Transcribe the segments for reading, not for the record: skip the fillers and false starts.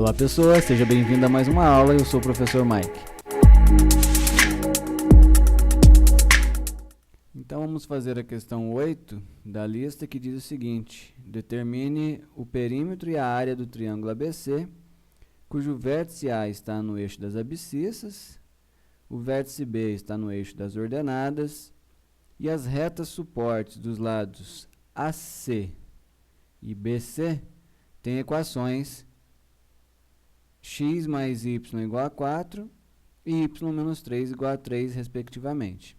Olá pessoas, seja bem-vindo a mais uma aula, eu sou o professor Mike. Então vamos fazer a questão 8 da lista, que diz o seguinte: determine o perímetro e a área do triângulo ABC, cujo vértice A está no eixo das abscissas, o vértice B está no eixo das ordenadas, e as retas suportes dos lados AC e BC têm equações x mais y igual a 4 e y menos 3 igual a 3, respectivamente.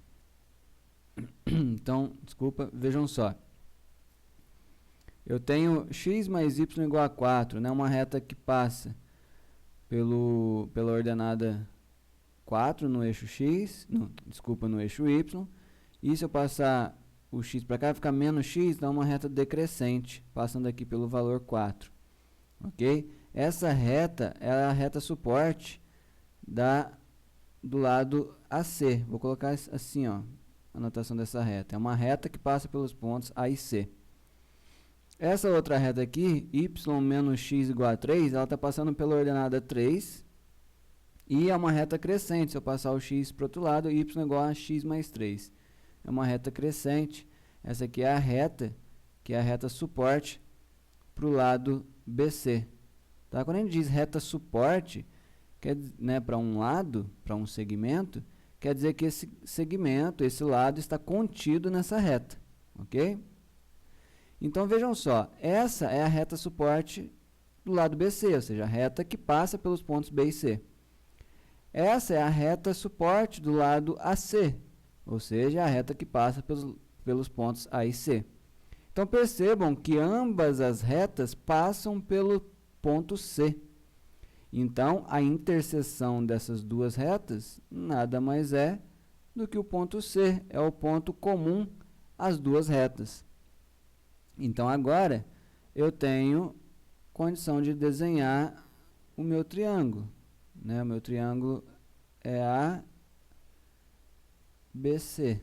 Então, vejam só. Eu tenho x mais y igual a 4, né? Uma reta que passa pela ordenada 4 no eixo x, no eixo y. E se eu passar o x para cá, vai ficar menos x, dá uma reta decrescente, passando aqui pelo valor 4. Ok? Essa reta é a reta suporte do lado AC. Vou colocar assim, ó, a anotação dessa reta. É uma reta que passa pelos pontos A e C. Essa outra reta aqui, y menos x igual a 3, ela está passando pela ordenada 3 e é uma reta crescente. Se eu passar o x para o outro lado, y igual a x mais 3. É uma reta crescente. Essa aqui é a reta, que é a reta suporte para o lado BC. Tá? Quando a gente diz reta suporte, né, para um lado, para um segmento, quer dizer que esse segmento, esse lado, está contido nessa reta. Ok? Então, vejam só, essa é a reta suporte do lado BC, ou seja, a reta que passa pelos pontos B e C. Essa é a reta suporte do lado AC, ou seja, a reta que passa pelos pontos A e C. Então, percebam que ambas as retas passam pelo ponto C. Então, a interseção dessas duas retas nada mais é do que o ponto C, é o ponto comum às duas retas. Então, agora, eu tenho condição de desenhar o meu triângulo. Né? O meu triângulo é ABC.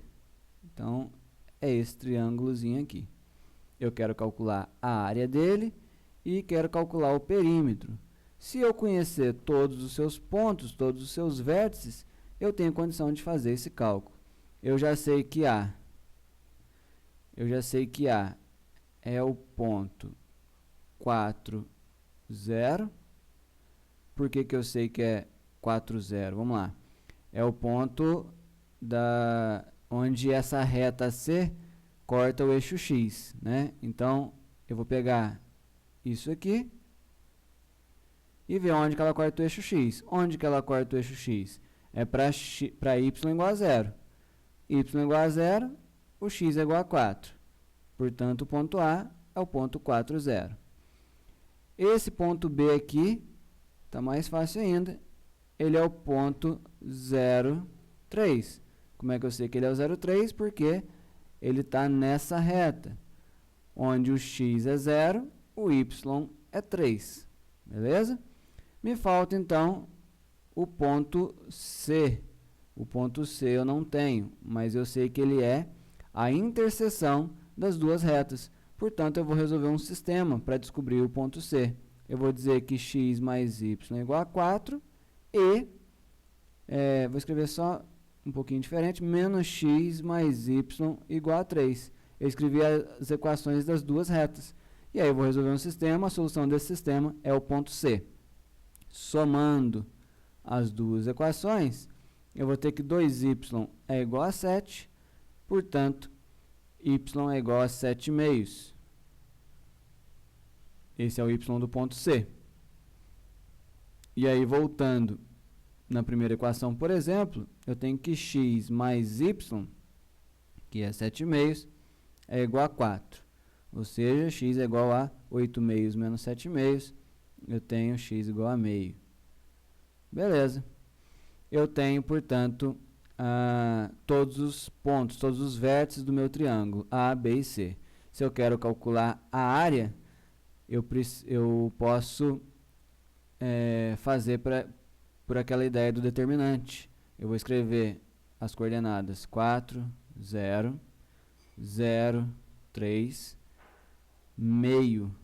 Então, é esse triângulozinho aqui. Eu quero calcular a área dele e quero calcular o perímetro. Se eu conhecer todos os seus pontos, todos os seus vértices, eu tenho condição de fazer esse cálculo. Eu já sei que A é o ponto 4, 0. Por que eu sei que é 4, 0? Vamos lá. É o ponto onde essa reta C corta o eixo X, né? Então, eu vou pegar isso aqui e ver onde que ela corta o eixo X. Onde que ela corta o eixo X? É para y igual a 0. Y igual a 0, o x é igual a 4. Portanto, o ponto A é o ponto 4, 0. Esse ponto B aqui está mais fácil ainda. Ele é o ponto 0, 3. Como é que eu sei que ele é o 0, 3? Porque ele está nessa reta, onde o x é 0, o y é 3. Beleza? Me falta, então, o ponto C. O ponto C eu não tenho, mas eu sei que ele é a interseção das duas retas. Portanto, eu vou resolver um sistema para descobrir o ponto C. Eu vou dizer que x mais y é igual a 4 e, vou escrever só um pouquinho diferente, menos x mais y igual a 3. Eu escrevi as equações das duas retas. E aí eu vou resolver um sistema, a solução desse sistema é o ponto C. Somando as duas equações, eu vou ter que 2y é igual a 7, portanto, y é igual a 7/2. Esse é o y do ponto C. E aí, voltando na primeira equação, por exemplo, eu tenho que x mais y, que é 7/2, é igual a 4. Ou seja, x é igual a 8/2 menos 7/2. Eu tenho x igual a meio. Beleza. Eu tenho, portanto, todos os pontos, todos os vértices do meu triângulo, A, B e C. Se eu quero calcular a área, eu posso fazer por aquela ideia do determinante. Eu vou escrever as coordenadas 4, 0, 0, 3, meio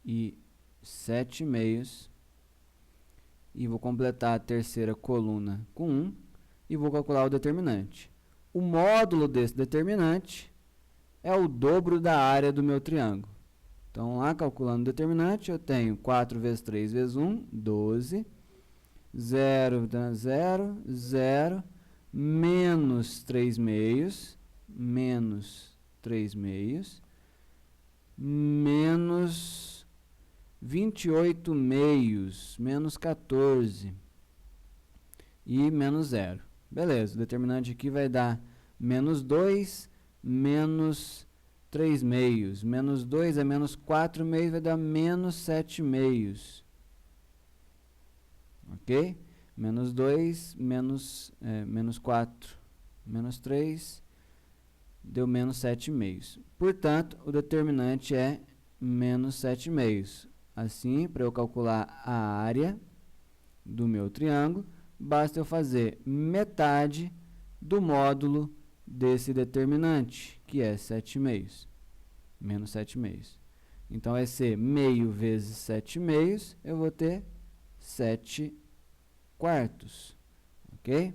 e 7/2 e vou completar a terceira coluna com 1 e vou calcular o determinante. O módulo desse determinante é o dobro da área do meu triângulo. Então, lá calculando o determinante, eu tenho 4 vezes 3 vezes 1, 12, 0, 0, 0, menos 3 meios, menos 3 meios, menos 28 meios, menos 14 e menos 0. Beleza, o determinante aqui vai dar menos 2, menos 3 meios, menos 2 é menos 4 meios, vai dar menos 7 meios. Ok? Menos 2, menos 4, menos 3, deu menos 7 meios. Portanto, o determinante é menos 7 meios. Assim, para eu calcular a área do meu triângulo, basta eu fazer metade do módulo desse determinante, que é 7 meios, menos 7 meios. Então, vai ser meio vezes 7 meios, eu vou ter 7 quartos, ok?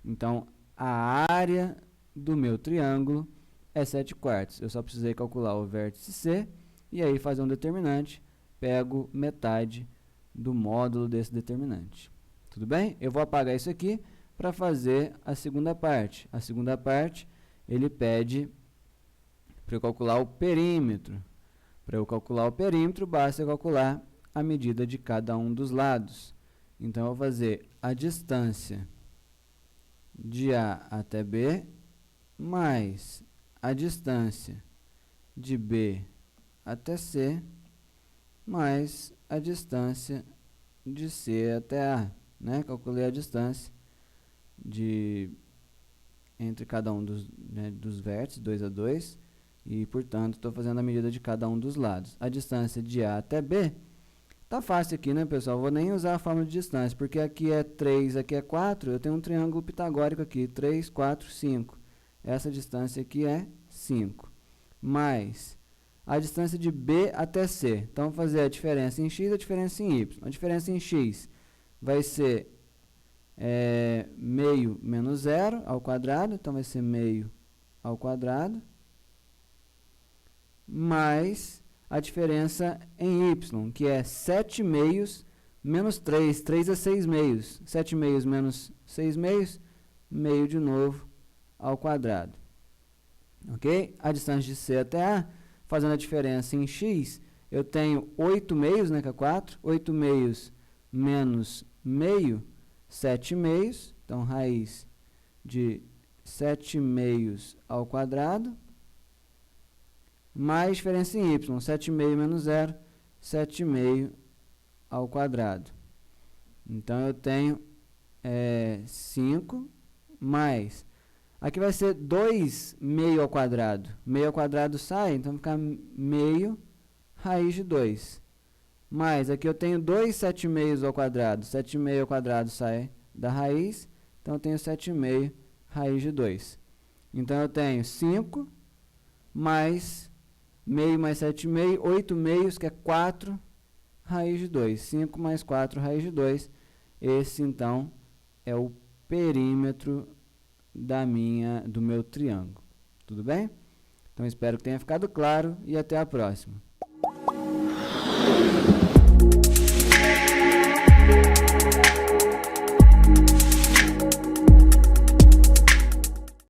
Então, a área do meu triângulo é 7 quartos. Eu só precisei calcular o vértice C, e aí fazer um determinante, pego metade do módulo desse determinante. Tudo bem? Eu vou apagar isso aqui para fazer a segunda parte. A segunda parte, ele pede para eu calcular o perímetro. Para eu calcular o perímetro, basta eu calcular a medida de cada um dos lados. Então, eu vou fazer a distância de A até B, mais a distância de B até C, mais a distância de C até A. Né? Calculei a distância entre cada um dos vértices, 2 a 2, e, portanto, estou fazendo a medida de cada um dos lados. A distância de A até B, tá fácil aqui, né, pessoal? Vou nem usar a fórmula de distância, porque aqui é 3, aqui é 4, eu tenho um triângulo pitagórico aqui, 3, 4, 5. Essa distância aqui é 5. Mais a distância de B até C. Então, vou fazer a diferença em x e a diferença em y. A diferença em x vai ser meio menos 0 ao quadrado, então vai ser meio ao quadrado, mais a diferença em y, que é 7 meios menos 3. 3 é 6 meios. 7 meios menos 6 meios, meio de novo ao quadrado. Ok? A distância de C até A, fazendo a diferença em x, eu tenho 8 meios, né, que é 4. 8 meios menos meio, 7 meios. Então, raiz de 7 meios ao quadrado, mais diferença em y, 7 meio menos 0, 7 meio ao quadrado. Então, eu tenho 5 mais, aqui vai ser 2 meio ao quadrado. Meio ao quadrado sai, então vai ficar meio raiz de 2. Mais, aqui eu tenho 2 7 meios ao quadrado. 7 meio ao quadrado sai da raiz, então eu tenho 7 meio raiz de 2. Então, eu tenho 5 mais meio mais 7 meio, 8 meios, que é 4 raiz de 2. 5 mais 4 raiz de 2. Esse, então, é o perímetro do meu triângulo. Tudo bem? Então, espero que tenha ficado claro e até a próxima.